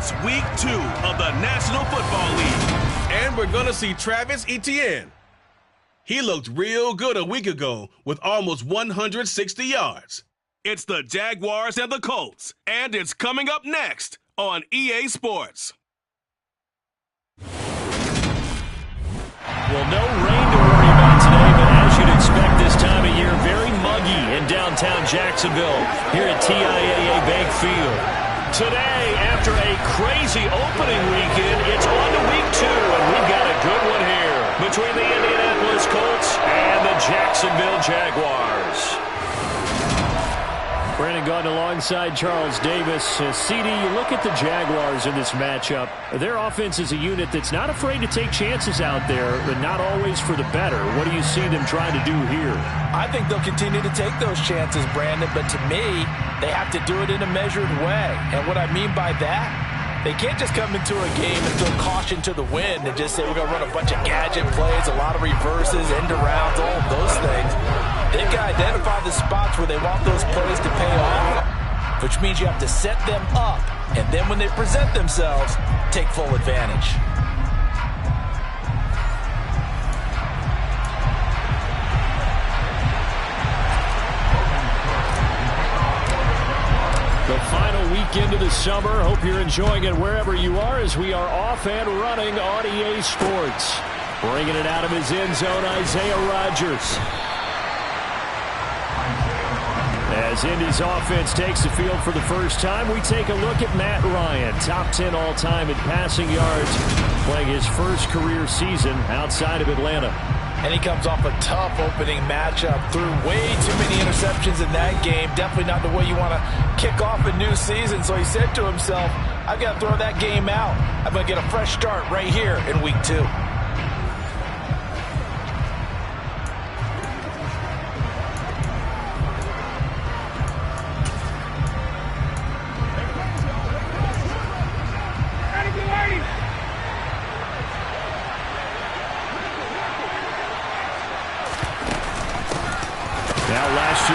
It's Week 2 of the National Football League. And we're going to see Travis Etienne. He looked real good a week ago with almost 160 yards. It's the Jaguars and the Colts, and it's coming up next on EA Sports. Well, no rain to worry about today, but as you'd expect this time of year, very muggy in downtown Jacksonville here at TIAA Bank Field. Today, after a crazy opening weekend, it's on to Week 2, and we've got a good one here between the Indianapolis Colts and the Jacksonville Jaguars. Brandon Gaudin alongside Charles Davis. CD, you look at the Jaguars in this matchup. Their offense is a unit that's not afraid to take chances out there, but not always for the better. What do you see them trying to do here? I think they'll continue to take those chances, Brandon, but to me, they have to do it in a measured way. And what I mean by that, they can't just come into a game and throw caution to the wind and just say we're going to run a bunch of gadget plays, a lot of reverses, end arounds, all of those things. They've got to identify the spots where they want those plays to pay off, which means you have to set them up, and then when they present themselves, take full advantage. The final weekend of the summer. Hope you're enjoying it wherever you are as we are off and running on EA Sports. Bringing it out of his end zone, Isaiah Rodgers. As Indy's offense takes the field for the first time, we take a look at Matt Ryan, top 10 all-time in passing yards, playing his first career season outside of Atlanta. And he comes off a tough opening matchup, threw way too many interceptions in that game. Definitely not the way you want to kick off a new season. So he said to himself, I've got to throw that game out. I'm going to get a fresh start right here in Week 2.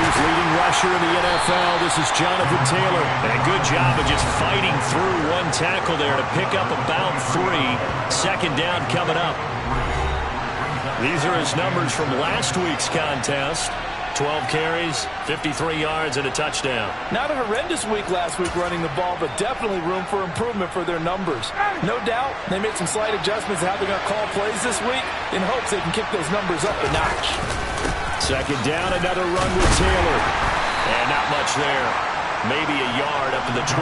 Leading rusher in the NFL, this is Jonathan Taylor. And a good job of just fighting through one tackle there to pick up about 3. Second down coming up. These are his numbers from last week's contest. 12 carries, 53 yards, and a touchdown. Not a horrendous week last week running the ball, but definitely room for improvement for their numbers. No doubt, they made some slight adjustments to how they're going to call plays this week in hopes they can kick those numbers up a notch. Second down, another run with Taylor. And not much there. Maybe a yard up to the 24.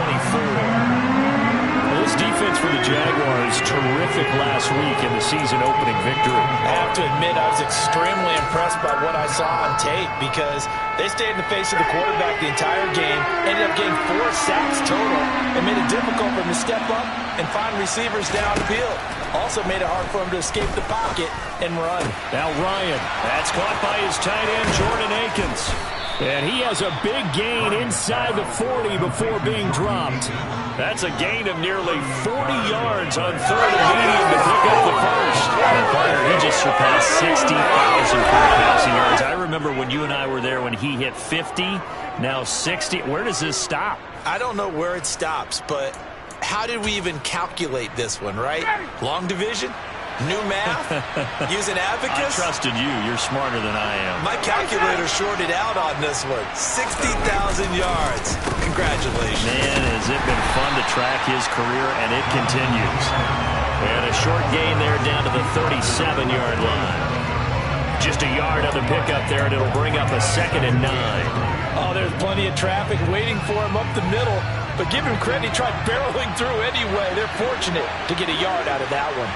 Well, this defense for the Jaguars, terrific last week in the season-opening victory. I have to admit, I was extremely impressed by what I saw on tape because they stayed in the face of the quarterback the entire game, ended up getting 4 sacks total, and made it difficult for them to step up and find receivers downfield. Also made it hard for him to escape the pocket and run. Now Ryan, that's caught by his tight end, Jordan Akins. And he has a big gain inside the 40 before being dropped. That's a gain of nearly 40 yards on third and medium to pick up the first. And Carter, he just surpassed 60,000 passing yards. I remember when you and I were there when he hit 50, now 60. Where does this stop? I don't know where it stops, but how did we even calculate this one, right? Long division? New math? Using abacus? I trusted you. You're smarter than I am. My calculator shorted out on this one. 60,000 yards. Congratulations. Man, has it been fun to track his career, and it continues. And a short gain there down to the 37-yard line. Just a yard on the pickup there, and it'll bring up a 2nd and 9. Oh, there's plenty of traffic waiting for him up the middle. But give him credit, he tried barreling through anyway. They're fortunate to get a yard out of that one.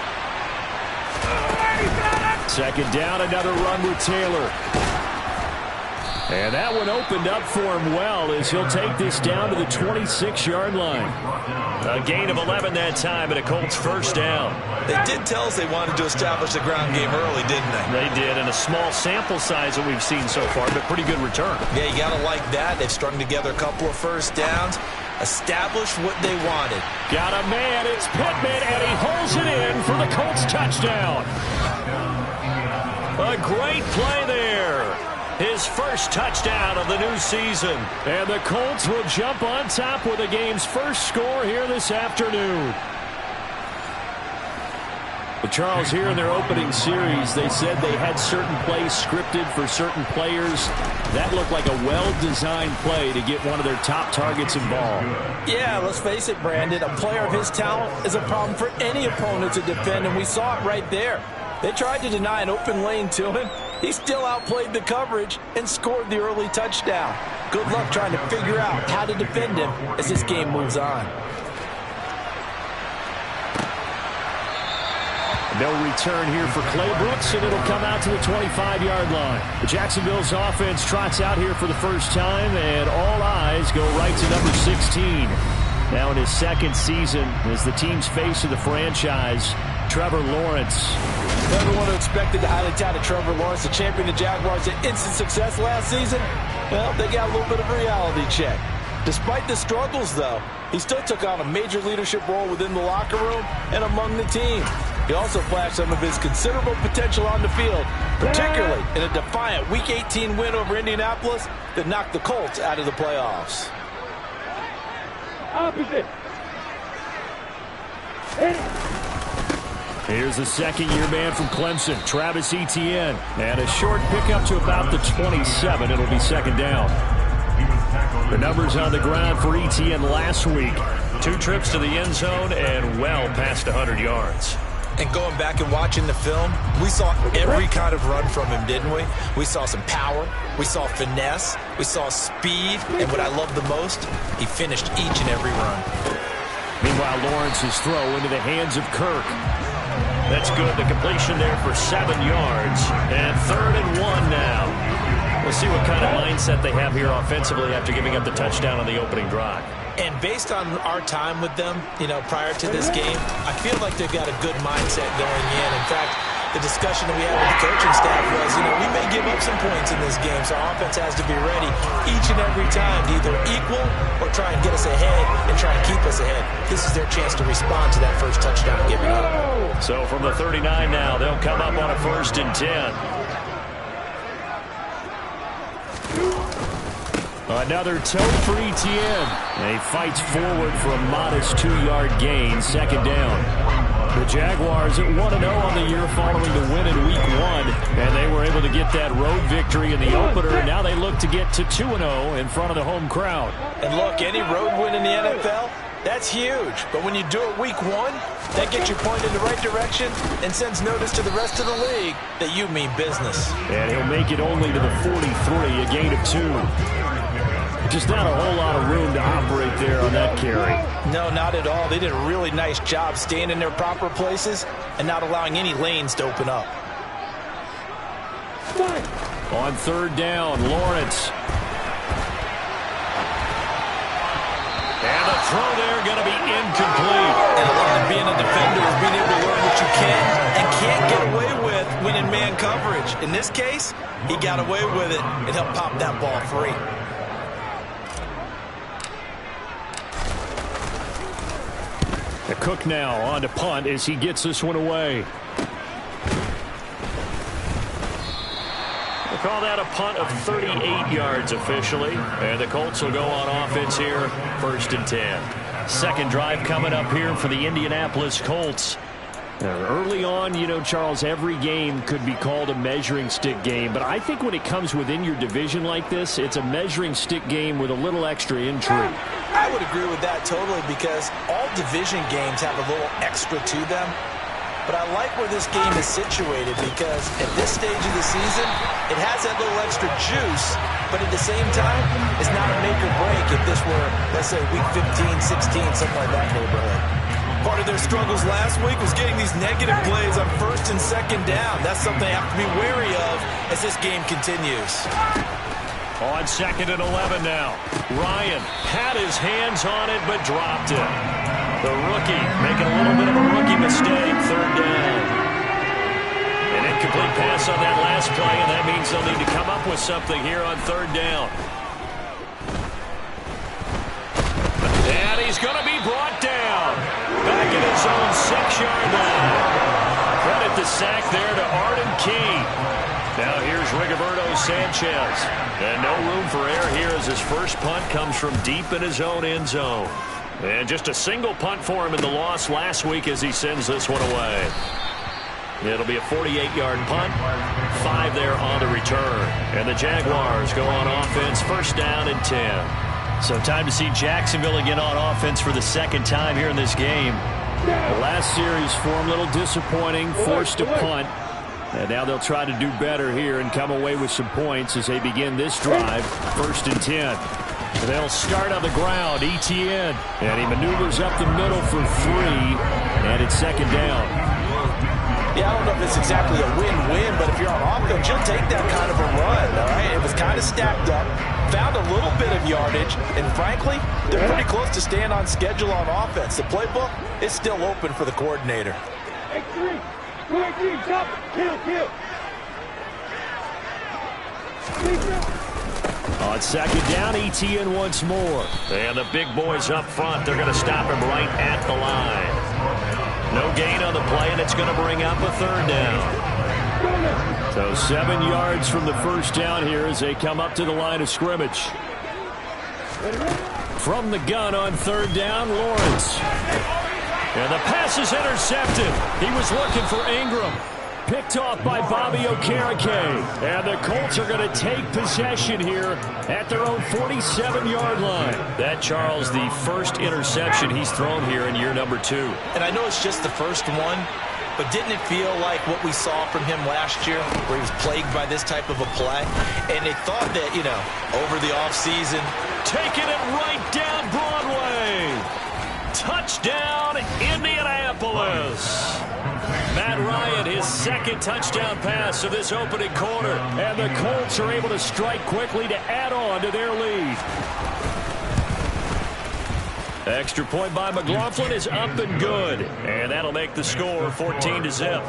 Second down, another run with Taylor. And that one opened up for him well as he'll take this down to the 26-yard line. A gain of 11 that time and a Colts first down. They did tell us they wanted to establish the ground game early, didn't they? They did, and a small sample size that we've seen so far, but pretty good return. Yeah, you got to like that. They've strung together a couple of first downs, established what they wanted. Got a man, it's Pittman, and he holds it in for the Colts touchdown. A great play there. his first touchdown of the new season. And the Colts will jump on top with the game's first score here this afternoon. But Charles, here in their opening series, they said they had certain plays scripted for certain players. That looked like a well-designed play to get one of their top targets involved. Yeah, let's face it, Brandon. A player of his talent is a problem for any opponent to defend, and we saw it right there. They tried to deny an open lane to him. He still outplayed the coverage and scored the early touchdown. Good luck trying to figure out how to defend him as this game moves on. No return here for Clay Brooks, and it'll come out to the 25-yard line. The Jacksonville's offense trots out here for the first time, and all eyes go right to number 16. Now in his second season as the team's face of the franchise, Trevor Lawrence. Everyone who expected the highly touted Trevor Lawrence to champion the Jaguars to instant success last season, well, they got a little bit of a reality check. Despite the struggles, though, he still took on a major leadership role within the locker room and among the team. He also flashed some of his considerable potential on the field, particularly in a defiant Week 18 win over Indianapolis that knocked the Colts out of the playoffs. Opposite. Here's the second-year man from Clemson, Travis Etienne. And a short pickup to about the 27. It'll be second down. The numbers on the ground for Etienne last week. 2 trips to the end zone and well past 100 yards. And going back and watching the film, we saw every kind of run from him, didn't we? We saw some power, we saw finesse, we saw speed, and what I love the most, he finished each and every run. Meanwhile, Lawrence's throw into the hands of Kirk. That's good. The completion there for 7 yards. And 3rd and 1 now. We'll see what kind of mindset they have here offensively after giving up the touchdown on the opening drive. And based on our time with them, prior to this game, I feel like they've got a good mindset going in. In fact, the discussion that we had with the coaching staff was, we may give up some points in this game, so our offense has to be ready each and every time to either equal or try and get us ahead and try and keep us ahead. This is their chance to respond to that first touchdown giving up. So from the 39 now, they'll come up on a 1st and 10. Another toe for Etienne. And he fights forward for a modest 2-yard gain, second down. The Jaguars at 1-0 on the year following the win in Week 1. And they were able to get that road victory in the opener. Now they look to get to 2-0 in front of the home crowd. And look, any road win in the NFL, that's huge. But when you do it Week 1, that gets you pointed in the right direction and sends notice to the rest of the league that you mean business. And he'll make it only to the 43, a gain of 2. Just not a whole lot of room to operate there on that carry. No, not at all. They did a really nice job staying in their proper places and not allowing any lanes to open up. On 3rd down, Lawrence. And the throw there going to be incomplete. And a lot of being a defender is being able to learn what you can and can't get away with when in man coverage. In this case, he got away with it and helped pop that ball free. Cook now on to punt as he gets this one away. We'll call that a punt of 38 yards officially. And the Colts will go on offense here, 1st and 10. Second drive coming up here for the Indianapolis Colts. Early on, Charles, every game could be called a measuring stick game. But I think when it comes within your division like this, it's a measuring stick game with a little extra intrigue. I would agree with that totally because all division games have a little extra to them. But I like where this game is situated because at this stage of the season, it has that little extra juice. But at the same time, it's not a make or break if this were, let's say, week 15, 16, something like that neighborhood. Part of their struggles last week was getting these negative plays on 1st and 2nd down. That's something they have to be wary of as this game continues. On 2nd and 11 now. Ryan had his hands on it but dropped it. The rookie making a little bit of a rookie mistake, 3rd down. An incomplete pass on that last play, and that means they'll need to come up with something here on 3rd down. And he's going to be brought down. Back in his own 6-yard line. Credit the sack there to Arden Key. Now here's Rigoberto Sanchez. And no room for error here as his first punt comes from deep in his own end zone. And just a single punt for him in the loss last week as he sends this one away. It'll be a 48-yard punt, 5 there on the return. And the Jaguars go on offense, first down and 10. So time to see Jacksonville again on offense for the second time here in this game. The last series for them a little disappointing, forced a punt. And now they'll try to do better here and come away with some points as they begin this drive, first and 10. They'll start on the ground, Etienne. And he maneuvers up the middle for 3, and it's second down. Yeah, I don't know if it's exactly a win-win, but if you're on offense, you'll take that kind of a run, all right? It was kind of stacked up, found a little bit of yardage, and frankly, they're pretty close to staying on schedule on offense. The playbook is still open for the coordinator. On second down, Etienne once more. And the big boys up front, they're going to stop him right at the line. No gain on the play, and it's going to bring up a third down. So 7 yards from the first down here as they come up to the line of scrimmage. From the gun on third down, Lawrence. And the pass is intercepted. He was looking for Ingram. Picked off by Bobby Okereke. And the Colts are going to take possession here at their own 47-yard line. That, Charles, the first interception he's thrown here in year number 2. And I know it's just the first one, but didn't it feel like what we saw from him last year, where he was plagued by this type of a play? And they thought that, you know, over the offseason, taking it right down Broadway. Touchdown, Indianapolis. Matt Ryan, his second touchdown pass of this opening quarter. And the Colts are able to strike quickly to add on to their lead. Extra point by McLaughlin is up and good. And that'll make the score 14-0.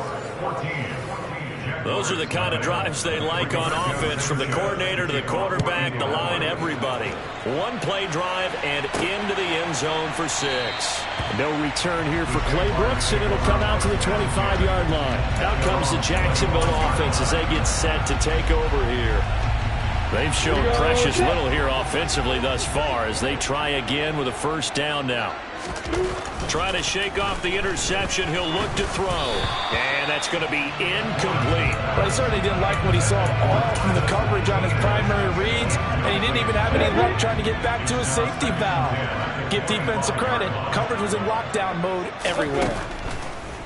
Those are the kind of drives they like on offense, from the coordinator to the quarterback, the line, everybody. One-play drive and into the end zone for 6. No return here for Clay Brooks, and it'll come out to the 25-yard line. Out comes the Jacksonville offense as they get set to take over here. They've shown precious little here offensively thus far as they try again with a first down now. Trying to shake off the interception. He'll look to throw. And that's going to be incomplete. But he certainly didn't like what he saw all from the coverage on his primary reads, and he didn't even have any luck trying to get back to his safety valve. Give defense a credit. Coverage was in lockdown mode everywhere.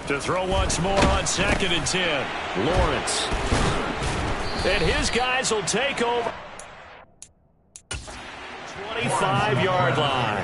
To throw once more on second and 10. Lawrence. And his guys will take over. 25-yard line.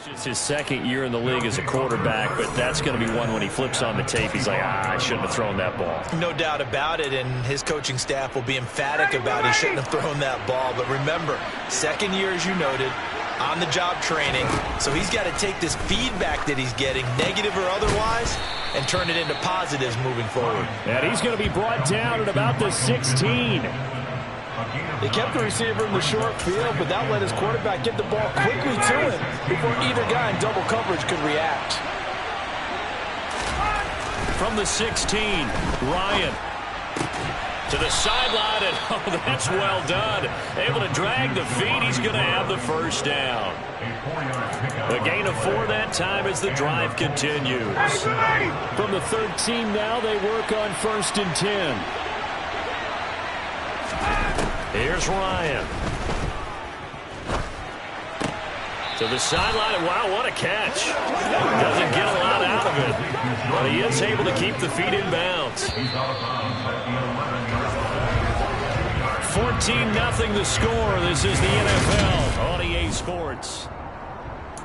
It's his second year in the league as a quarterback, but that's going to be one when he flips on the tape. He's like, I shouldn't have thrown that ball. No doubt about it, and his coaching staff will be emphatic about he shouldn't have thrown that ball. But remember, second year, as you noted, on-the-job training. So he's got to take this feedback that he's getting, negative or otherwise, and turn it into positives moving forward. And he's going to be brought down at about the 16. They kept the receiver in the short field, but that let his quarterback get the ball quickly to him before either guy in double coverage could react. From the 16, Ryan to the sideline, and oh, that's well done. Able to drag the feet. He's going to have the first down. A gain of 4 that time as the drive continues. From the 13 now, they work on first and 10. Here's Ryan. To the sideline. Wow, what a catch. Doesn't get a lot out of it, but he is able to keep the feet in bounds. 14-0 the score. This is the NFL on EA Sports.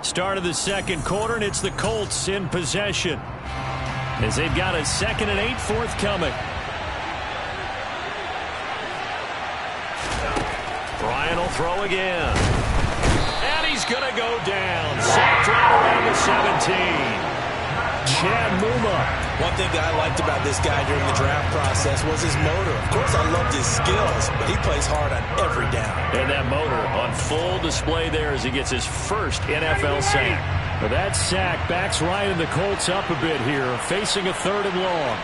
Start of the second quarter, and it's the Colts in possession as they've got a 2nd and 8 forthcoming. Ryan will throw again. going to go down. Sacked right around the 17. Chad Muma. One thing that I liked about this guy during the draft process was his motor. Of course, I loved his skills, but he plays hard on every down. And that motor on full display there as he gets his first NFL sack. But that sack backs Ryan and the Colts up a bit here, facing a 3rd and long.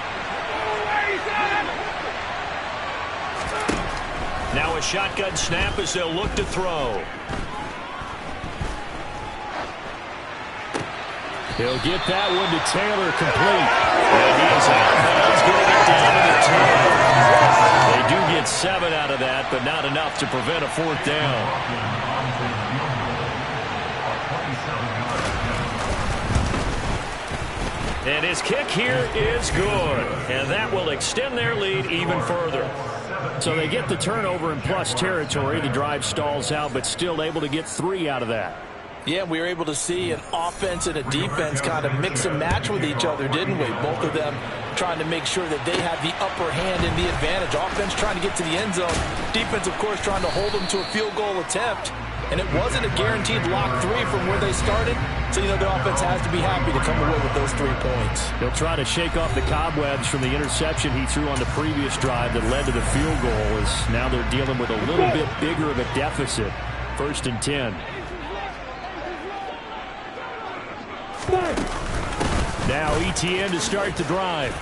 Now a shotgun snap as they'll look to throw. He'll get that one to Taylor complete. And he is out of bounds, getting it down to the 10. They do get 7 out of that, but not enough to prevent a 4th down. And his kick here is good. And that will extend their lead even further. So they get the turnover in plus territory. The drive stalls out, but still able to get 3 out of that. Yeah, we were able to see an offense and a defense kind of mix and match with each other, didn't we? Both of them trying to make sure that they have the upper hand and the advantage. Offense trying to get to the end zone. Defense, of course, trying to hold them to a field goal attempt. And it wasn't a guaranteed lock 3 from where they started. So, you know, the offense has to be happy to come away with those 3 points. He'll try to shake off the cobwebs from the interception he threw on the previous drive that led to the field goal. As now they're dealing with a little bit bigger of a deficit. 1st and 10. Now ETN to start the drive.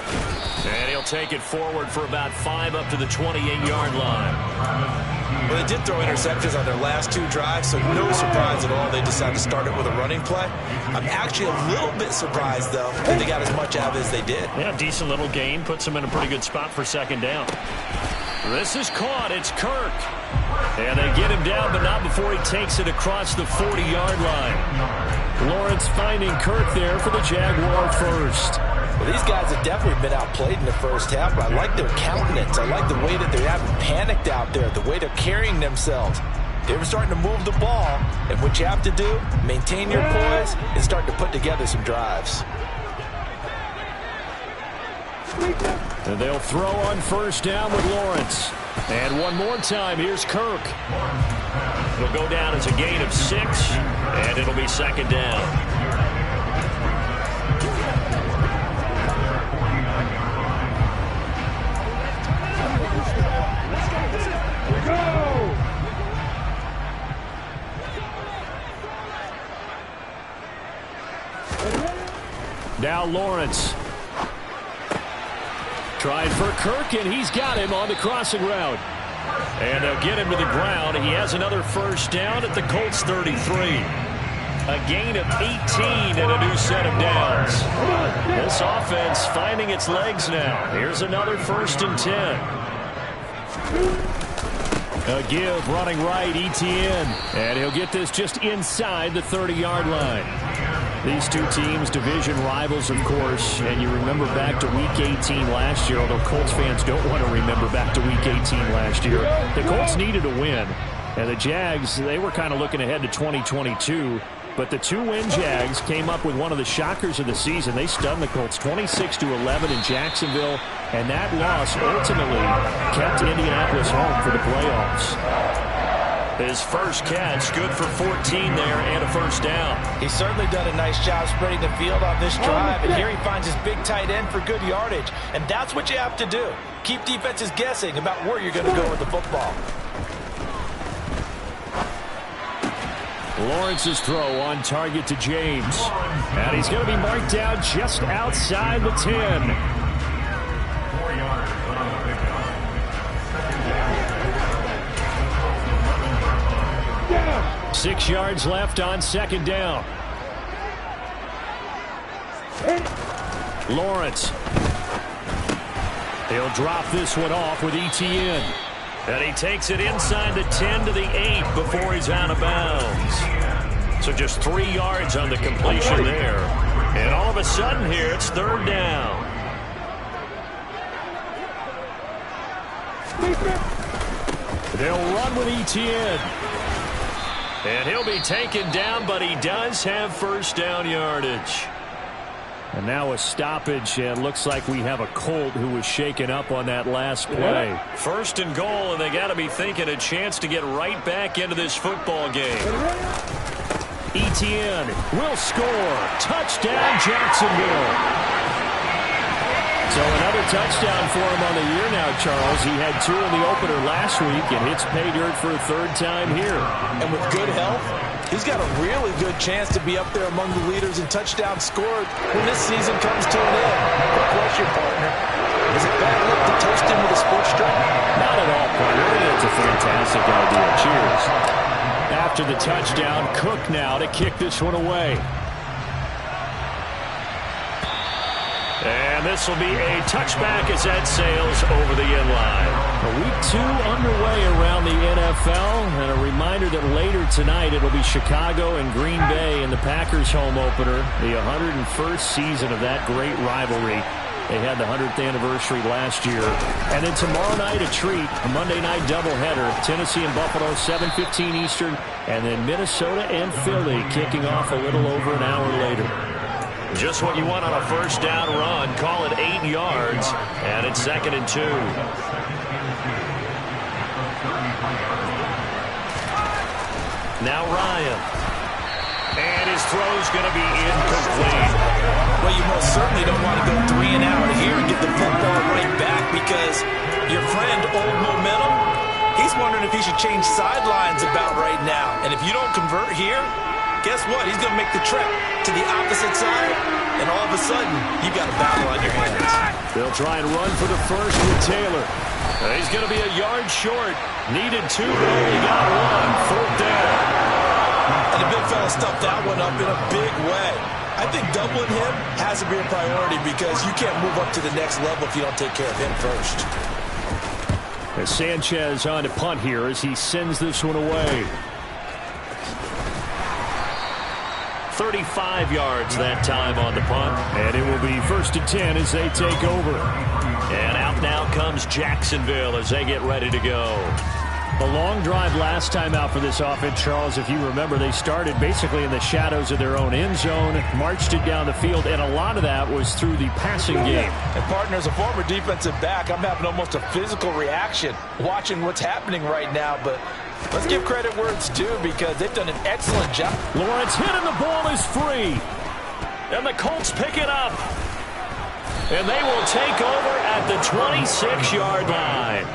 And he'll take it forward for about 5 up to the 28-yard line. Well, they did throw interceptions on their last 2 drives, so no surprise at all they decided to start it with a running play. I'm actually a little bit surprised, though, that they got as much out of it as they did. Yeah, decent little gain. Puts them in a pretty good spot for 2nd down. This is caught. It's Kirk. And they get him down, but not before he takes it across the 40-yard line. Lawrence finding Kirk there for the Jaguar first. Well, these guys have definitely been outplayed in the first half, but I like their countenance. I like the way that they haven't panicked out there, the way they're carrying themselves. They were starting to move the ball, and what you have to do, maintain your poise and start to put together some drives. And they'll throw on 1st down with Lawrence. And one more time, here's Kirk. It'll go down as a gain of 6, and it'll be 2nd down. Now Lawrence. Trying for Kirk, and he's got him on the crossing route. And they'll get him to the ground. He has another 1st down at the Colts 33. A gain of 18 and a new set of downs. This offense finding its legs now. Here's another 1st and 10. A give running right, ETN. And he'll get this just inside the 30-yard line. These two teams, division rivals, of course, and you remember back to Week 18 last year, although Colts fans don't want to remember back to Week 18 last year. The Colts needed a win, and the Jags, they were kind of looking ahead to 2022, but the 2-win Jags came up with one of the shockers of the season. They stunned the Colts 26-11 in Jacksonville, and that loss ultimately kept Indianapolis home for the playoffs. His first catch, good for 14 there and a 1st down. He's certainly done a nice job spreading the field on this drive, and here he finds his big tight end for good yardage. And that's what you have to do. Keep defenses guessing about where you're going to go with the football. Lawrence's throw on target to James. And he's going to be marked down just outside the 10. 6 yards left on 2nd down. Lawrence. He'll drop this one off with ETN. And he takes it inside the 10 to the 8 before he's out of bounds. So just 3 yards on the completion there. And all of a sudden here, it's 3rd down. They'll run with ETN. And he'll be taken down, but he does have 1st down yardage. And now a stoppage, and looks like we have a Colt who was shaken up on that last play. 1st and goal, and they got to be thinking a chance to get right back into this football game. Etienne will score. Touchdown, Jacksonville. So another touchdown for him on the year now, Charles. He had 2 in the opener last week and hits pay dirt for a 3rd time here. And with good health, he's got a really good chance to be up there among the leaders in touchdowns scored when this season comes to an end. What question, partner? Is it bad luck to toast him with a sports drink? Not at all, partner. It's a fantastic idea. Cheers. After the touchdown, Cook now to kick this one away. And this will be a touchback as that sails over the end line. Week 2 underway around the NFL. And a reminder that later tonight it'll be Chicago and Green Bay in the Packers home opener. The 101st season of that great rivalry. They had the 100th anniversary last year. And then tomorrow night a treat, a Monday night doubleheader. Tennessee and Buffalo, 7:15 Eastern. And then Minnesota and Philly kicking off a little over an hour later. Just what you want on a first down run. Call it 8 yards. And it's 2nd and 2. Now Ryan. And his throw's going to be incomplete. Well, you most certainly don't want to go 3 and out here and get the football right back because your friend, Old Momentum, he's wondering if he should change sidelines about right now. And if you don't convert here, guess what? He's going to make the trek to the opposite side, and all of a sudden, you've got a battle on your hands. They'll try and run for the first with Taylor. He's going to be a yard short. Needed 2, but only got 1. 4th down. And the big fella stuffed that one up in a big way. I think doubling him has to be a priority because you can't move up to the next level if you don't take care of him first. As Sanchez on to punt here as he sends this one away. 35 yards that time on the punt. And it will be 1st and 10 as they take over. And out now comes Jacksonville as they get ready to go. A long drive last time out for this offense, Charles. If you remember, they started basically in the shadows of their own end zone, marched it down the field, and a lot of that was through the passing game. And partner, as a former defensive back, I'm having almost a physical reaction watching what's happening right now, but let's give credit where it's due because they've done an excellent job. Lawrence hit and the ball is free. And the Colts pick it up. And they will take over at the 26-yard line.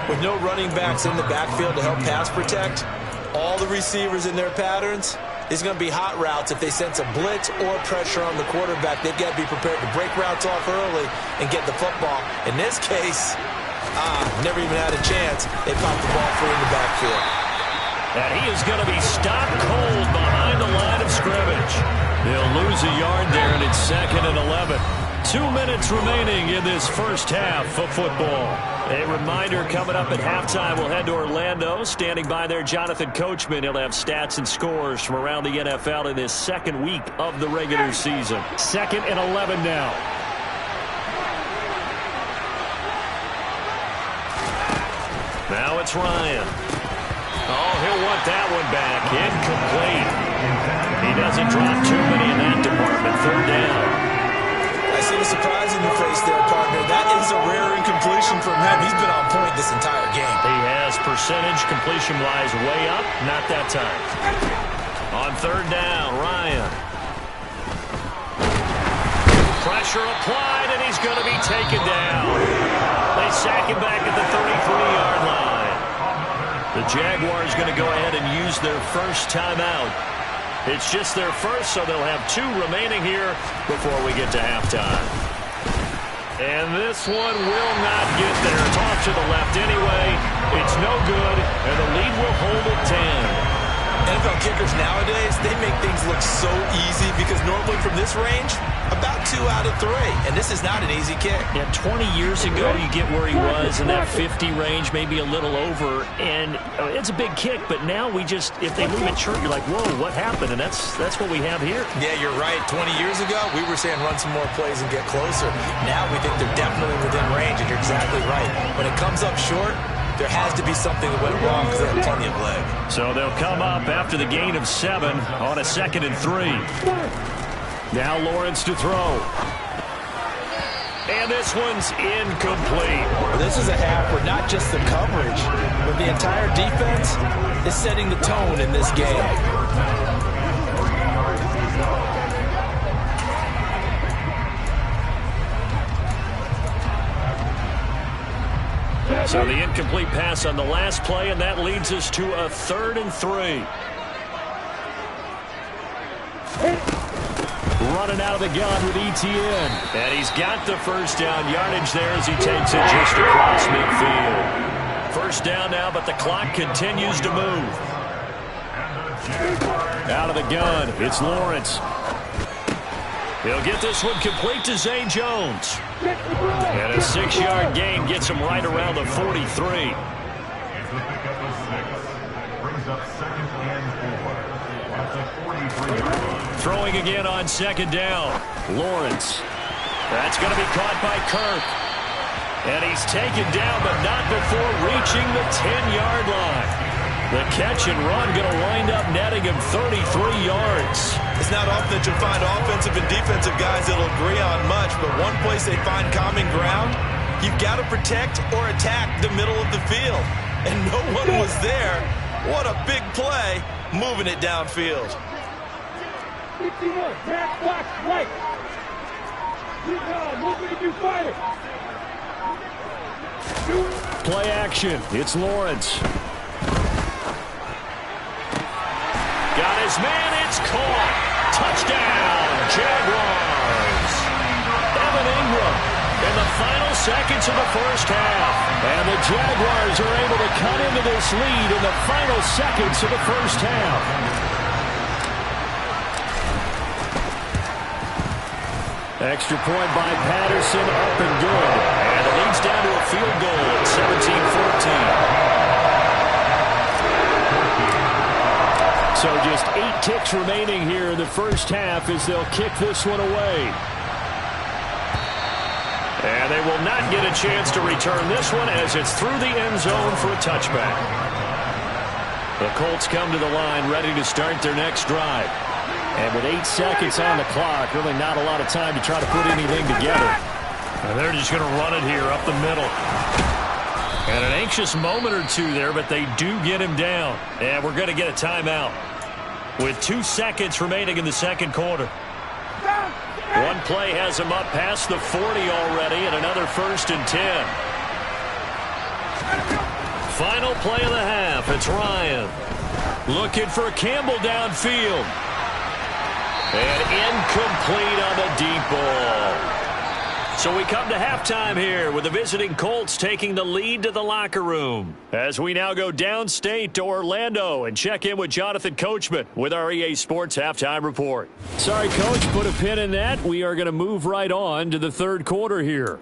With no running backs in the backfield to help pass protect, all the receivers in their patterns, it's going to be hot routes. If they sense a blitz or pressure on the quarterback, they've got to be prepared to break routes off early and get the football. In this case, never even had a chance. They popped the ball free in the backfield. And he is going to be stopped cold behind the line of scrimmage. They'll lose a yard there, and it's 2nd and 11. 2 minutes remaining in this first half of football. A reminder coming up at halftime, we'll head to Orlando. Standing by there, Jonathan Coachman. He'll have stats and scores from around the NFL in this 2nd week of the regular season. 2nd and 11 now. Now it's Ryan. Oh, he'll want that one back. Incomplete. He doesn't drop too many in that department. 3rd down. I see the surprise in your face there, partner. That is a rare incompletion from him. He's been on point this entire game. He has percentage completion-wise way up. Not that time. On 3rd down, Ryan. Pressure applied, and he's going to be taken down. They sack him back at the 33-yard line. The Jaguars going to go ahead and use their first timeout. It's just their first, so they'll have 2 remaining here before we get to halftime. And this one will not get there. It's off to the left anyway. It's no good, and the lead will hold at 10. NFL kickers nowadays, they make things look so easy because normally from this range, about 2 out of 3. And this is not an easy kick. Yeah, 20 years ago, you get where he was in that 50 range, maybe a little over. And it's a big kick, but now we just, if they move it short, you're like, whoa, what happened? And that's what we have here. Yeah, you're right. 20 years ago, we were saying run some more plays and get closer. Now we think they're definitely within range, and you're exactly right. When it comes up short, there has to be something that went wrong because they have plenty of leg. So they'll come up after the gain of 7 on a 2nd and 3. Now Lawrence to throw. And this one's incomplete. Well, this is a half where not just the coverage, but the entire defense is setting the tone in this game. So the incomplete pass on the last play, and that leads us to a 3rd and 3. Running out of the gun with ETN. And he's got the first down yardage there as he takes it just across midfield. First down now, but the clock continues to move. Out of the gun, it's Lawrence. He'll get this one complete to Zay Jones. And a 6-yard gain gets him right around the 43. Throwing again on 2nd down. Lawrence. That's going to be caught by Kirk. And he's taken down, but not before reaching the 10-yard line. The catch and run going to wind up netting him 33 yards. It's not often that you'll find offensive and defensive guys that'll agree on much, but one place they find common ground, you've got to protect or attack the middle of the field. And no one was there. What a big play, moving it downfield. Play action. It's Lawrence. Got his man. It's caught. Touchdown, Jaguars. Evan Ingram in the final seconds of the first half. And the Jaguars are able to cut into this lead in the final seconds of the first half. Extra point by Patterson, up and good. And it leads down to a field goal at 17-14. So just 8 ticks remaining here in the first half as they'll kick this one away. And they will not get a chance to return this one as it's through the end zone for a touchback. The Colts come to the line ready to start their next drive. And with 8 seconds on the clock, really not a lot of time to try to put anything together. And they're just going to run it here up the middle. And an anxious moment or two there, but they do get him down. And we're going to get a timeout with 2 seconds remaining in the second quarter. One play has him up past the 40 already, and another 1st and 10. Final play of the half. It's Ryan looking for Campbell downfield. And incomplete on the deep ball. So we come to halftime here with the visiting Colts taking the lead to the locker room. As we now go downstate to Orlando and check in with Jonathan Coachman with our EA Sports Halftime Report. Sorry, Coach, put a pin in that. We are going to move right on to the third quarter here.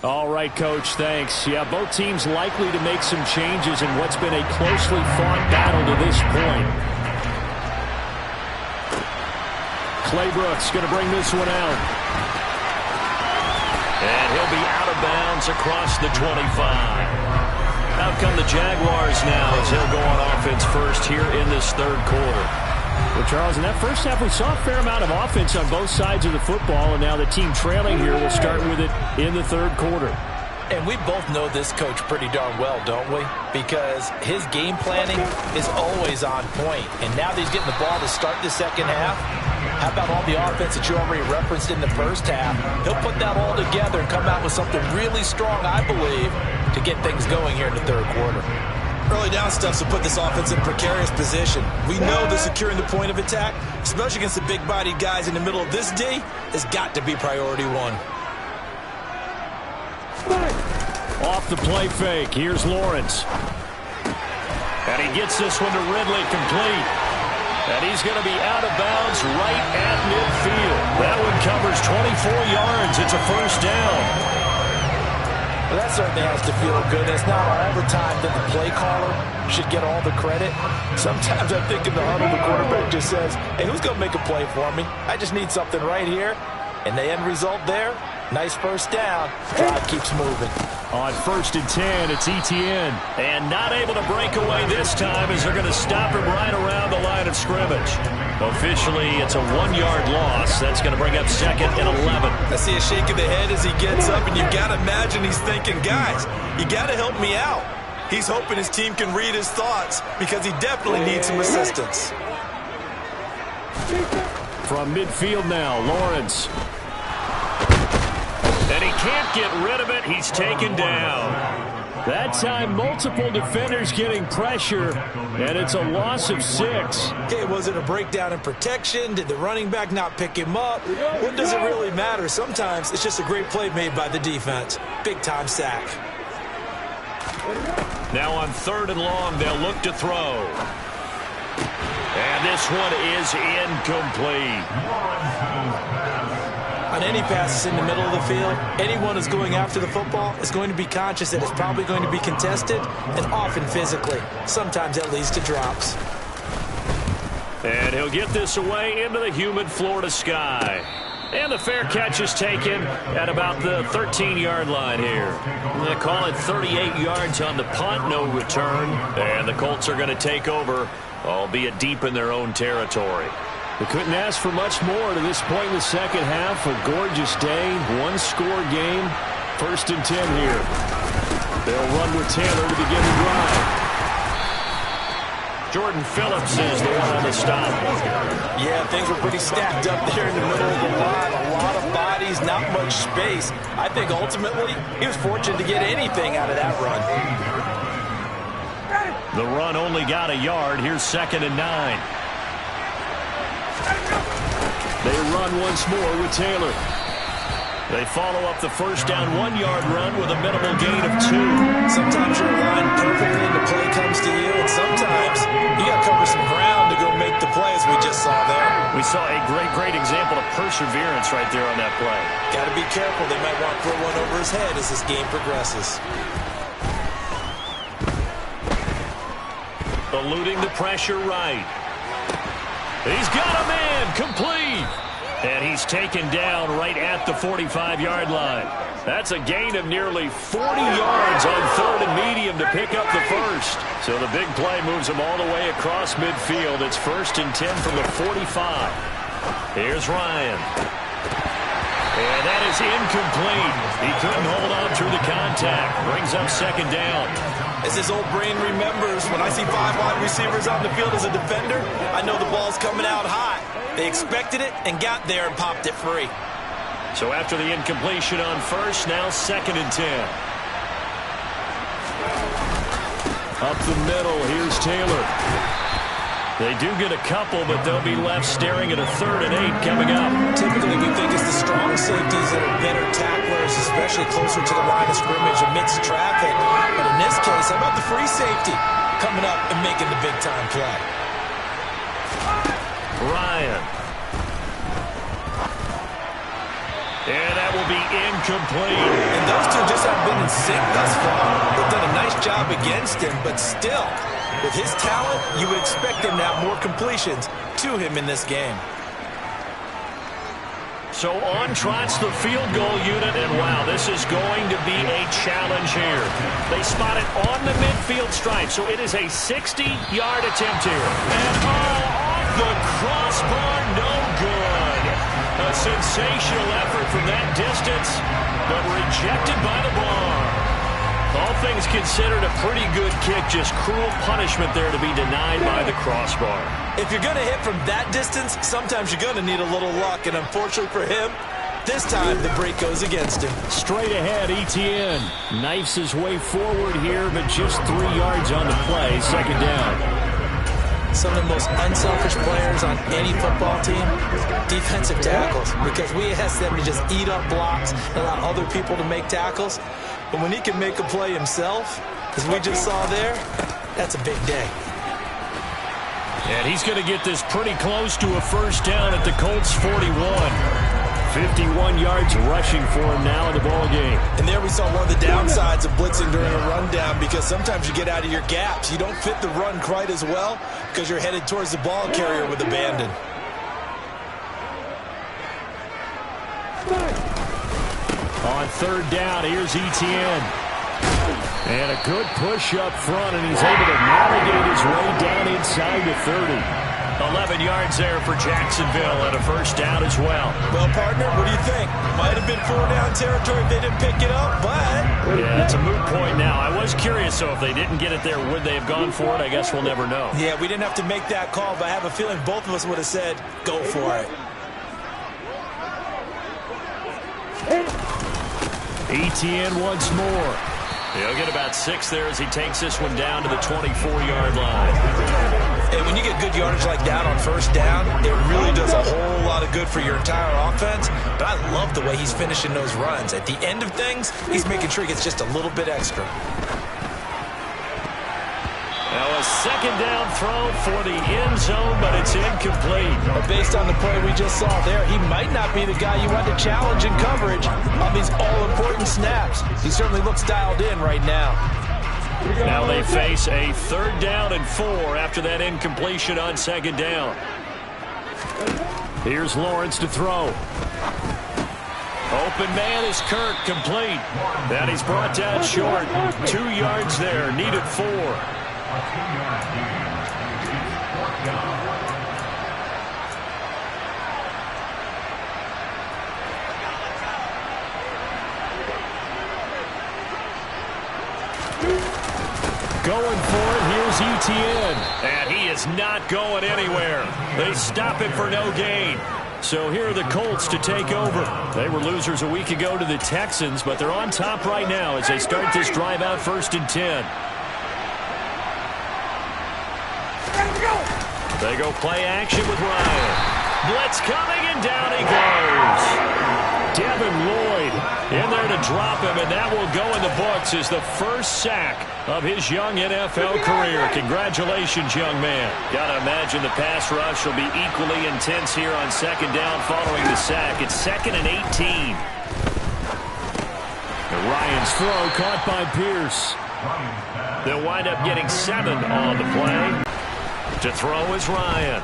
All right, Coach, thanks. Yeah, both teams likely to make some changes in what's been a closely fought battle to this point. Clay Brooks going to bring this one out. And he'll be out of bounds across the 25. Out come the Jaguars now as he'll go on offense first here in this third quarter. Well, Charles, in that first half, we saw a fair amount of offense on both sides of the football, and now the team trailing here will start with it in the third quarter. And we both know this coach pretty darn well, don't we? Because his game planning is always on point. And now that he's getting the ball to start the second half, how about all the offense that you already referenced in the first half? He'll put that all together and come out with something really strong, I believe, to get things going here in the third quarter. Early down stuff will put this offense in precarious position. We know that securing the point of attack, especially against the big-bodied guys in the middle of this D, has got to be priority one. Off the play fake, here's Lawrence. And he gets this one to Ridley complete. And he's going to be out of bounds right at midfield. That one covers 24 yards. It's a first down. Well, that certainly has to feel good. It's not all the time that the play caller should get all the credit. Sometimes I think in the huddle, the quarterback just says, hey, who's going to make a play for me? I just need something right here. And the end result there, nice first down. Drive keeps moving. On 1st and 10, it's ETN. And not able to break away this time as they're going to stop him right around the line of scrimmage. Officially, it's a 1-yard loss. That's going to bring up 2nd and 11. I see a shake of the head as he gets up, and you've got to imagine he's thinking, guys, you got to help me out. He's hoping his team can read his thoughts because he definitely needs some assistance. From midfield now, Lawrence. And he can't get rid of it. He's taken down. That time, multiple defenders getting pressure, and it's a loss of 6. Okay, was it a breakdown in protection? Did the running back not pick him up? What does it really matter? Sometimes it's just a great play made by the defense. Big-time sack. Now on 3rd and long, they'll look to throw. And this one is incomplete. On any passes in the middle of the field, anyone who's going after the football is going to be conscious that it's probably going to be contested and often physically. Sometimes that leads to drops. And he'll get this away into the humid Florida sky. And the fair catch is taken at about the 13-yard line here. They call it 38 yards on the punt, no return. And the Colts are going to take over, albeit deep in their own territory. They couldn't ask for much more to this point in the second half. A gorgeous day, one-score game. 1st and 10 here. They'll run with Taylor to begin the drive. Jordan Phillips is the one on the stop. Yeah, things were pretty stacked up there in the middle of the line. A lot of bodies, not much space. I think ultimately he was fortunate to get anything out of that run. The run only got a yard. Here's 2nd and 9. They run once more with Taylor. They follow up the 1st down 1-yard run with a minimal gain of 2. Sometimes you're aligned perfectly and the play comes to you, and sometimes you got to cover some ground to go make the play, as we just saw there. We saw a great example of perseverance right there on that play. Got to be careful. They might want to throw one over his head as this game progresses. Eluding the pressure right. He's got a man, complete. And he's taken down right at the 45-yard line. That's a gain of nearly 40 yards on 3rd and medium to pick up the 1st. So the big play moves him all the way across midfield. It's 1st and 10 from the 45. Here's Ryan. And that is incomplete. He couldn't hold on through the contact. Brings up 2nd down. As his old brain remembers, when I see 5 wide receivers on the field as a defender, I know the ball's coming out high. They expected it and got there and popped it free. So after the incompletion on 1st, now 2nd and 10. Up the middle, here's Taylor. They do get a couple, but they'll be left staring at a 3rd and 8 coming up. Typically, we think it's the strong safeties that are better tacklers, especially closer to the line of scrimmage amidst traffic. But in this case, how about the free safety coming up and making the big-time play? Ryan. And that will be incomplete. And those two just haven't been in sync thus far. They've done a nice job against him, but still, with his talent, you would expect him to have more completions to him in this game. So on trots the field goal unit, and wow, this is going to be a challenge here. They spot it on the midfield stripe, so it is a 60-yard attempt here. And off the crossbar, no good. A sensational effort from that distance, but rejected by the bar. All things considered, a pretty good kick, just cruel punishment there to be denied by the crossbar. If you're going to hit from that distance, sometimes you're going to need a little luck, and unfortunately for him, this time the break goes against him. Straight ahead, Etienne knifes his way forward here, but just 3 yards on the play, 2nd down. Some of the most unselfish players on any football team, defensive tackles, because we ask them to just eat up blocks and allow other people to make tackles. But when he can make a play himself, as we just saw there, that's a big day. And he's going to get this pretty close to a 1st down at the Colts 41. 51 yards rushing for him now in the ball game. And there we saw one of the downsides of blitzing during a rundown, because sometimes you get out of your gaps. You don't fit the run quite as well because you're headed towards the ball carrier with abandon. On 3rd down, here's Etienne. And a good push up front, and he's able to navigate his way down inside the 30. 11 yards there for Jacksonville and a first down as well. Well, partner, what do you think? Might have been 4-down territory if they didn't pick it up, but... Yeah, it's a moot point now. I was curious, so if they didn't get it there, would they have gone for it? I guess we'll never know. Yeah, we didn't have to make that call, but I have a feeling both of us would have said, go for it. ETN once more. He'll get about 6 there as he takes this one down to the 24-yard line. And when you get good yardage like that on first down, it really does a whole lot of good for your entire offense. But I love the way he's finishing those runs. At the end of things, he's making sure he gets just a little bit extra. Now a second down throw for the end zone, but it's incomplete. But based on the play we just saw there, he might not be the guy you want to challenge in coverage on these all-important snaps. He certainly looks dialed in right now. Now they face a 3rd down and 4 after that incompletion on 2nd down. Here's Lawrence to throw. Open man is Kirk, complete. And he's brought down short. 2 yards there, needed 4. Going for it, here's ETN. And he is not going anywhere. They stop him for no gain. So here are the Colts to take over. They were losers a week ago to the Texans, but they're on top right now as they start this drive out 1st and 10. They go play action with Ryan. Blitz coming, and down he goes. Devin Lloyd in there to drop him, and that will go in the books as the first sack of his young NFL career. Congratulations, young man. Gotta imagine the pass rush will be equally intense here on 2nd down following the sack. It's 2nd and 18. And Ryan's throw caught by Pierce. They'll wind up getting 7 on the play. To throw is Ryan.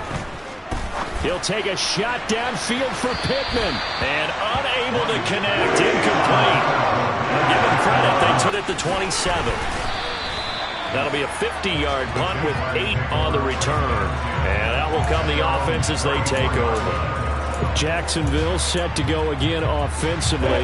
He'll take a shot downfield for Pittman. And unable to connect. Incomplete. I'll give him credit. They took it at the 27. That'll be a 50-yard punt with 8 on the return. And out will come the offense as they take over. Jacksonville set to go again offensively.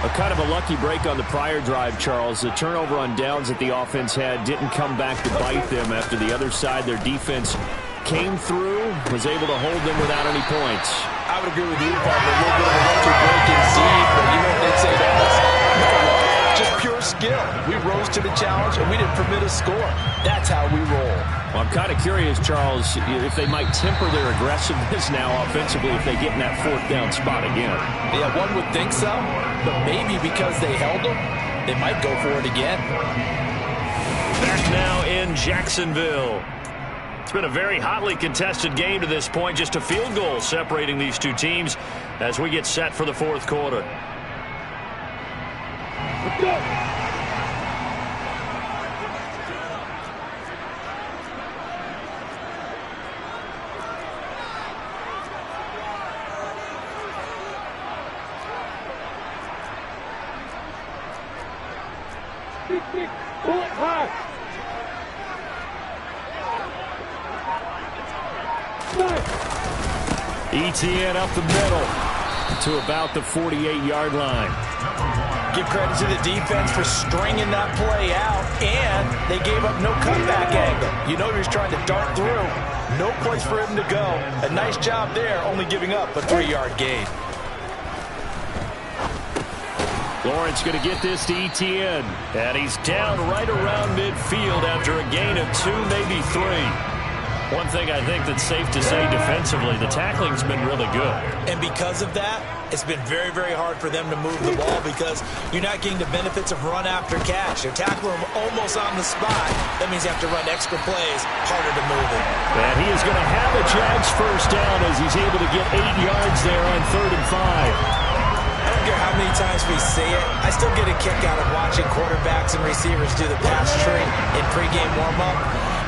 A kind of a lucky break on the prior drive, Charles. The turnover on downs that the offense had didn't come back to bite them after the other side. Their defense came through, was able to hold them without any points. I would agree with you, partner. A little bit of a lucky break indeed, but you know what they'd say to us? Just pure skill. We rose to the challenge, and we didn't permit a score. That's how we roll. Well, I'm kind of curious, Charles, if they might temper their aggressiveness now offensively if they get in that 4th down spot again. Yeah, one would think so, but maybe because they held them, they might go for it again. Back now in Jacksonville. It's been a very hotly contested game to this point. Just a field goal separating these two teams as we get set for the 4th quarter. Let's go. Pull it high. ETN up the middle to about the 48-yard line. Give credit to the defense for stringing that play out, and they gave up no cutback angle. You know he was trying to dart through. No place for him to go. A nice job there, only giving up a 3-yard gain. Lawrence going to get this to ETN, and he's down right around midfield after a gain of 2, maybe 3. One thing I think that's safe to say defensively, the tackling's been really good. And because of that, it's been very, very hard for them to move the ball because you're not getting the benefits of run after catch. They're tackling him almost on the spot. That means you have to run extra plays, harder to move him. And he is going to have a Jags first down as he's able to get 8 yards there on 3rd and 5. I don't care how many times we say it, I still get a kick out of watching quarterbacks and receivers do the pass tree in pregame warm-up.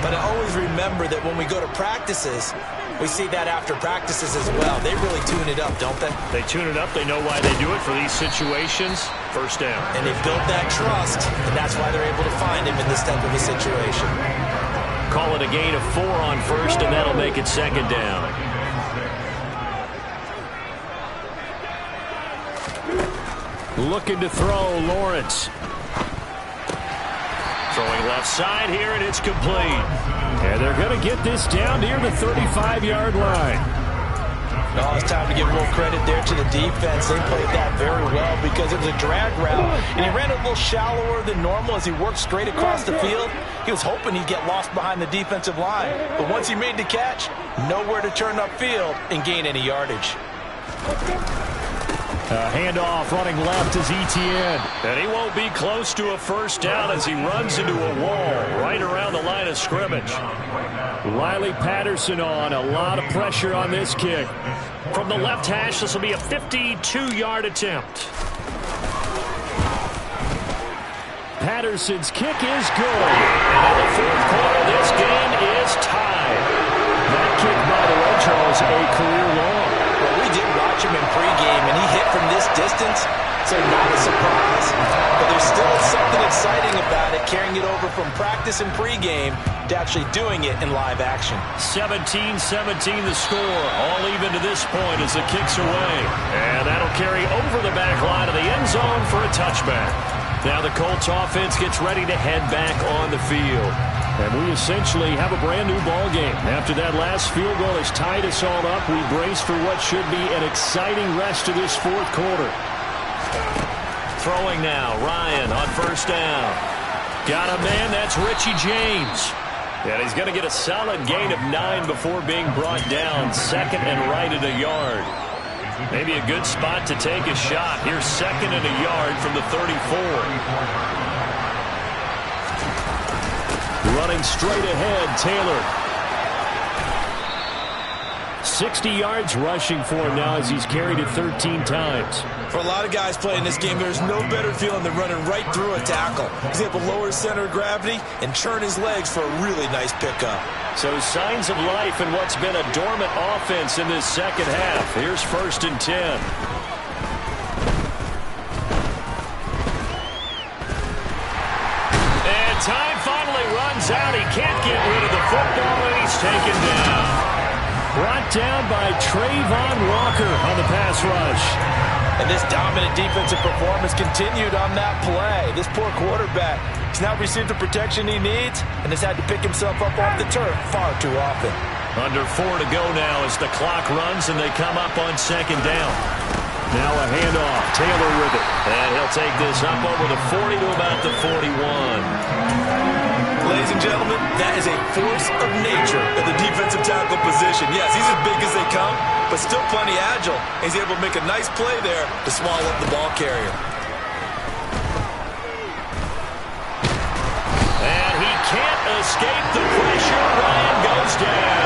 But I always remember that when we go to practices, we see that after practices as well. They really tune it up, don't they? They tune it up. They know why they do it for these situations. First down. And they built that trust, and that's why they're able to find him in this type of a situation. call it a gain of 4 on first, and that'll make it second down. Looking to throw, Lawrence. Throwing left side here, and it's complete. And they're going to get this down near the 35-yard line. No, it's time to give a little credit there to the defense. They played that very well because it was a drag route, and he ran a little shallower than normal as he worked straight across the field. He was hoping he'd get lost behind the defensive line, but once he made the catch, nowhere to turn upfield and gain any yardage. Handoff running left is Etienne. And he won't be close to a first down as he runs into a wall right around the line of scrimmage. Riley Patterson on. A lot of pressure on this kick. From the left hash, this will be a 52-yard attempt. Patterson's kick is good. And in the fourth quarter, this game is tied. That kick, by the way, Charles, a career long. Well, we did watch him in pregame, and he hit from this distance, so not a surprise. But there's still something exciting about it, carrying it over from practice and pregame to actually doing it in live action. 17-17 the score, all even to this point as the kick's away. And that'll carry over the back line of the end zone for a touchback. Now the Colts offense gets ready to head back on the field. And we essentially have a brand-new ball game. After that last field goal has tied us all up, we brace for what should be an exciting rest of this fourth quarter. Throwing now, Ryan on first down. Got a man, that's Richie James. And he's going to get a solid gain of 9 before being brought down. Second and right at a yard. Maybe a good spot to take a shot. Here's second and a yard from the 34. Running straight ahead, Taylor. 60 yards rushing for him now as he's carried it 13 times. For a lot of guys playing this game, there's no better feeling than running right through a tackle. He's able to lower his center of gravity and churn his legs for a really nice pickup. So signs of life in what's been a dormant offense in this second half. Here's first and 10. Time finally runs out. He can't get rid of the football, and he's taken down. Brought down by Trayvon Walker on the pass rush. And this dominant defensive performance continued on that play. This poor quarterback has now received the protection he needs and has had to pick himself up off the turf far too often. Under 4 to go now as the clock runs and they come up on second down. Now a handoff. Taylor with it. And he'll take this up over the 40 to about the 41. Ladies and gentlemen, that is a force of nature at the defensive tackle position. Yes, he's as big as they come, but still plenty agile. He's able to make a nice play there to swallow up the ball carrier. And he can't escape the pressure. Ryan goes down.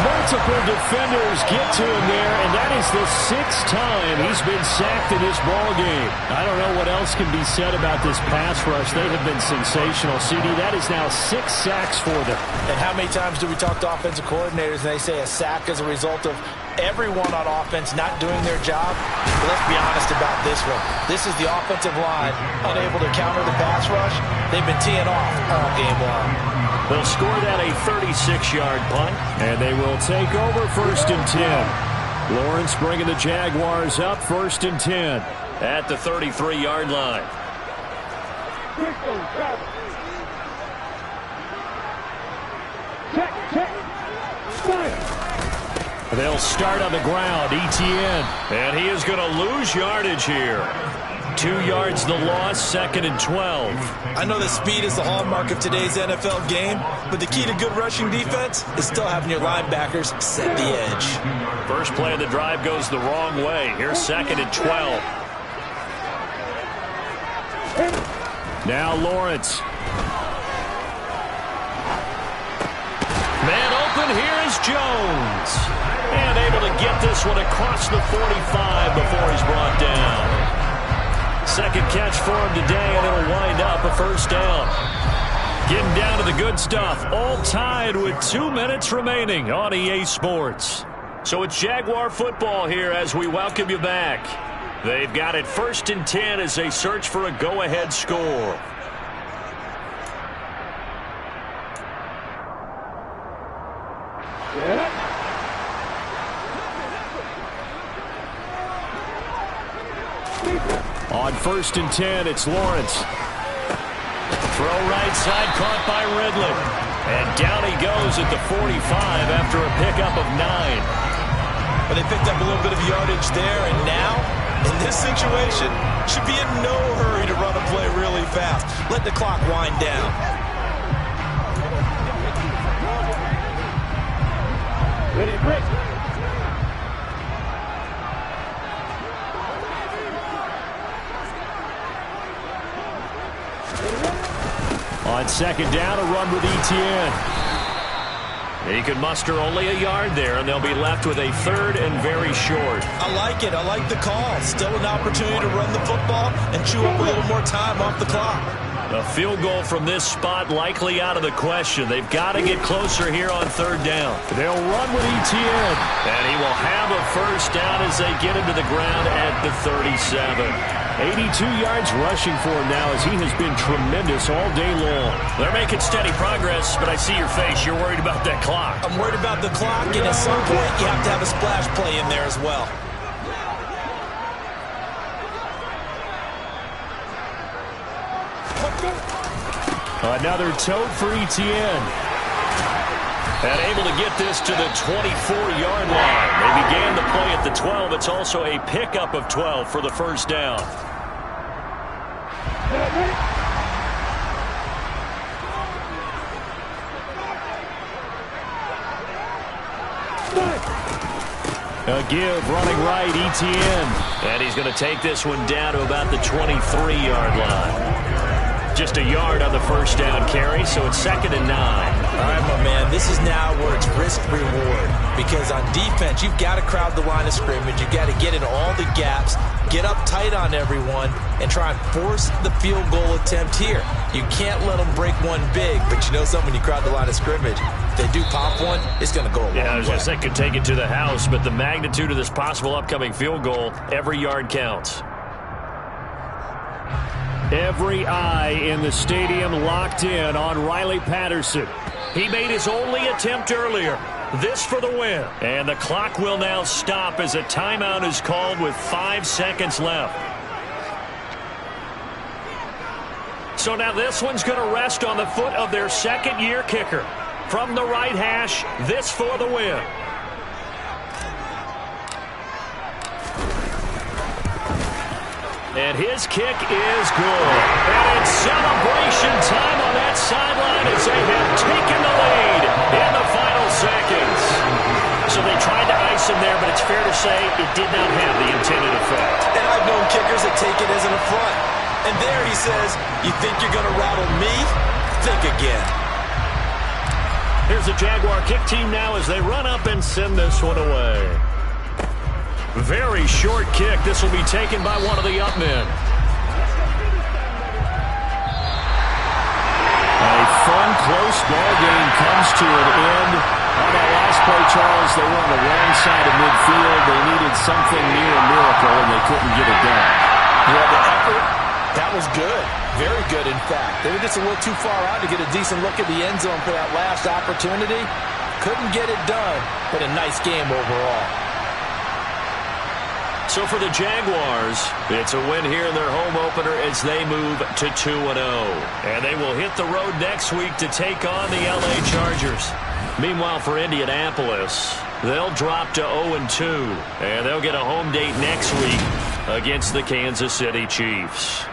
Multiple defenders get to him there, and that is the 6th time he's been sacked in this ball game. I don't know what else can be said about this pass rush. They have been sensational. CD, that is now 6 sacks for them. And how many times do we talk to offensive coordinators and they say a sack is a result of everyone on offense not doing their job? But let's be honest about this one. This is the offensive line unable to counter the pass rush. They've been teeing off all game long. They'll score that a 36-yard punt, and they will take over first and 10. Lawrence bringing the Jaguars up first and 10 at the 33-yard line. They'll start on the ground, Etienne, and he is going to lose yardage here. 2 yards the loss, second and 12. I know that speed is the hallmark of today's NFL game, but the key to good rushing defense is still having your linebackers set the edge. First play of the drive goes the wrong way. Here's second and 12. Now Lawrence. Man open, here is Jones. And able to get this one across the 45 before he's brought down. Second catch for him today, and it'll wind up a first down. Getting down to the good stuff. All tied with 2 minutes remaining on EA Sports. So it's Jaguar football here as we welcome you back. They've got it first and 10 as they search for a go-ahead score. 1st and 10. It's Lawrence. Throw right side, caught by Ridley. And down he goes at the 45 after a pickup of 9. But they picked up a little bit of yardage there, and now, in this situation, should be in no hurry to run a play really fast. Let the clock wind down. Ready, break. On 2nd down, a run with Etienne. He could muster only a yard there, and they'll be left with a 3rd and very short. I like it. I like the call. Still an opportunity to run the football and chew up a little more time off the clock. A field goal from this spot likely out of the question. They've got to get closer here on 3rd down. They'll run with Etienne. And he will have a 1st down as they get him to the ground at the 37. 82 yards rushing for him now as he has been tremendous all day long. They're making steady progress, but I see your face. You're worried about that clock. I'm worried about the clock, and at some point you have to have a splash play in there as well. Another tote for Etienne. And able to get this to the 24-yard line. They began the play at the 12. It's also a pickup of 12 for the 1st down. A give running right, Etienne. And he's going to take this one down to about the 23-yard line. Just a yard on the 1st down carry, so it's 2nd and 9. All right, my man, this is now where it's risk-reward. Because on defense, you've got to crowd the line of scrimmage. You've got to get in all the gaps, get up tight on everyone, and try and force the field goal attempt here. You can't let them break one big, but you know something, when you crowd the line of scrimmage, if they do pop one, it's going to go a long way. Yeah, I was just thinking could take it to the house, but the magnitude of this possible upcoming field goal, every yard counts. Every eye in the stadium locked in on Riley Patterson. He made his only attempt earlier. This for the win. And the clock will now stop as a timeout is called with 5 seconds left. So now this one's going to rest on the foot of their 2nd-year kicker. From the right hash, this for the win. And his kick is good. And it's celebration time on that sideline as they have taken the lead in the final seconds. So they tried to ice him there, but it's fair to say it did not have the intended effect. And I've known kickers that take it as an affront. And there he says, you think you're going to rattle me? Think again. Here's the Jaguar kick team now as they run up and send this one away. Very short kick. This will be taken by one of the up men. A fun, close ball game comes to an end. On that last play, Charles, they were on the wrong side of midfield. They needed something near a miracle, and they couldn't get it done. Yeah, the effort, that was good. Very good, in fact. They were just a little too far out to get a decent look at the end zone for that last opportunity. Couldn't get it done, but a nice game overall. So for the Jaguars, it's a win here in their home opener as they move to 2-0. And they will hit the road next week to take on the LA Chargers. Meanwhile, for Indianapolis, they'll drop to 0-2. And they'll get a home date next week against the Kansas City Chiefs.